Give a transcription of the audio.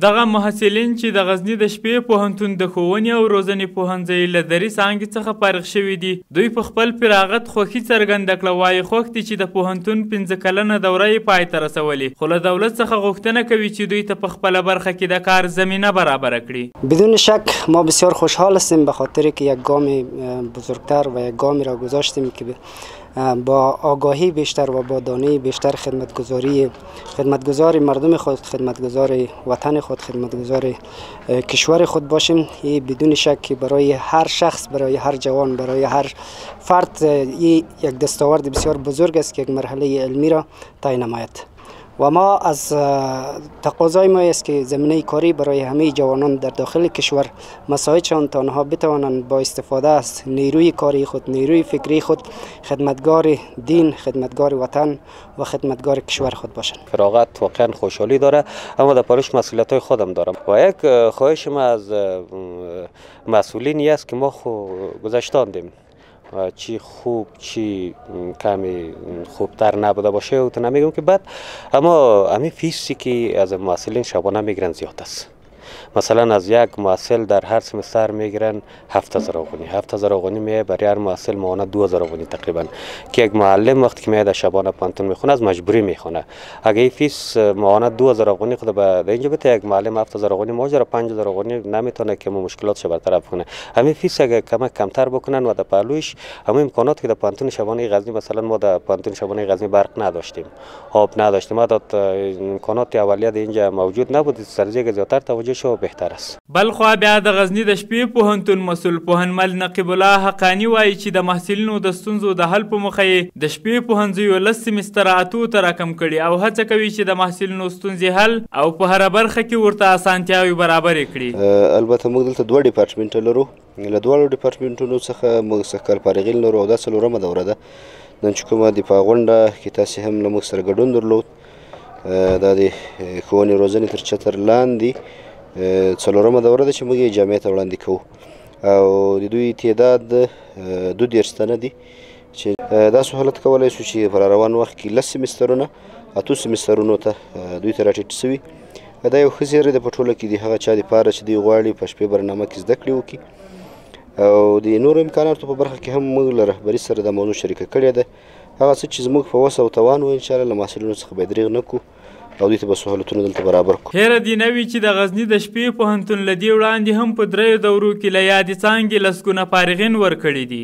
دغه محصلین چې د غزني د شپې پوهنتون د ښوونې او روزنې پوهنځي له دري څانګې څخه فارغ شوي دي، دوی په خپل فراغت خوښي څرګنده کړه. وایي خوښ دي چې د پوهنتون 15 کلنه دوره یې پای ته رسولې، خو له دولت څخه غوښتنه کوي چې دوی ته په خپله برخه کې د کار زمینه برابره کړي. بدون شک ما بسیار خوشحال هستیم به خاطر که یک گام بزرگتر و یک گامی را گذاشتیم که با آگاهی بیشتر و با دانه بیشتر خدمتگزار مردم خود، خدمتگزار وطن خود، خدمتگزار کشور خود باشیم. این بدون شک برای هر شخص، برای هر جوان، برای هر فرد یک دستاورد بسیار بزرگ است که یک مرحله علمی را تعیین نماید. و ما از تقاضای ما است که زمینه کاری برای همه جوانان در داخل کشور مساعد شوند تا آنها بتوانند با استفاده از نیروی کاری خود، نیروی فکری خود، خدمتگار دین، خدمتگار وطن و خدمتگار کشور خود باشند. فراغت واقعا خوشحالی داره، اما در پالش مسئولیت‌های خودم دارم و یک خواهش ما از مسئولینی است که ما گذشتاندیم چی خوب چی کمی خوبتر نبوده باشه و تو نمیگم که بد، اما همین فیسی که از محصلین شبانه میگیرن زیاد است. مثلا از یک محصل در هر سمستر میگیرن 7000 افغانی، 7000 افغانی میه برای هر محصل ماهانه 2000 افغانی تقریبا، که یک معلم وقتی که میاد شبانه پانتون میخونه از مجبوری میخونه. اگه این فیس ماهانه 2000 افغانی خود به اینجا بده، یک معلم 7000 افغانی ماجرا 5000 افغانی نمیتونه که مشکلاتش برطرف کنه. همین فیس اگه کمتر بکنن و در پهلوش همین امکانات که در پانتون شبانه غزنی، مثلا ما در پانتون شبانه غزنی برق نداشتیم، آب نداشتیم، امکانات اولیه اینجا موجود نبود، سرزیه زیاتر توجه شو بهتر است. بلخوا بیا د غزني د شپې پوهنتون مسؤل پوهنمل نقیب الله حقانی وایي چې د محصلینو د ستونزو د حل په موخه یې د شپې پوهنځیو 10 سمستره 8 ته راکم کړي او هڅه کوي چې د محصلینو ستونزې حل او په هره برخه کې ورته اسانتیاوې برابرې کړي. البته موږ دلته دوه ډیپارټمنټ لرو، له دوه ډیپارټمنټونو څخه موږ سکل فارغین لرو او دا څلورمه دوره ده. نن چې کومه دفاع غونډه کې تاسې هم له موږ سره ګډون درلود، دا د ښوونې روزنې تر چتر لاندې څلورمه دوره ده چې موږ یې جامعې ته وړاندې کوو او د دوی تعداد 22 تنه دي چې دا سهولت کولی شو چې په روان وخت کې 10 سمسترونه 8 سمسترونو ته دوی ته راټیټ شوي. دا یو ښه زیری ده په ټوله کې د هغه چا دپاره چې دوی غواړي په شپې برنامه کې زده کړې وکړي او د نورو امکاناتو په برخه کې هم موږ له رهبري سره دا موضوع شریکه کړې ده. هغه څه چې زموږ په وس او توان و انشاءالله له محصلینو څخه به دریغ نه کړو او دوی ته به سهولتونه دلته برابر کړو. هیره دې نه وي چې د غزني د شپې پوهنتون له دې وړاندې هم په 3 دورو کې له یادې څانګې 10 ګونه فارغین ورکړي دي.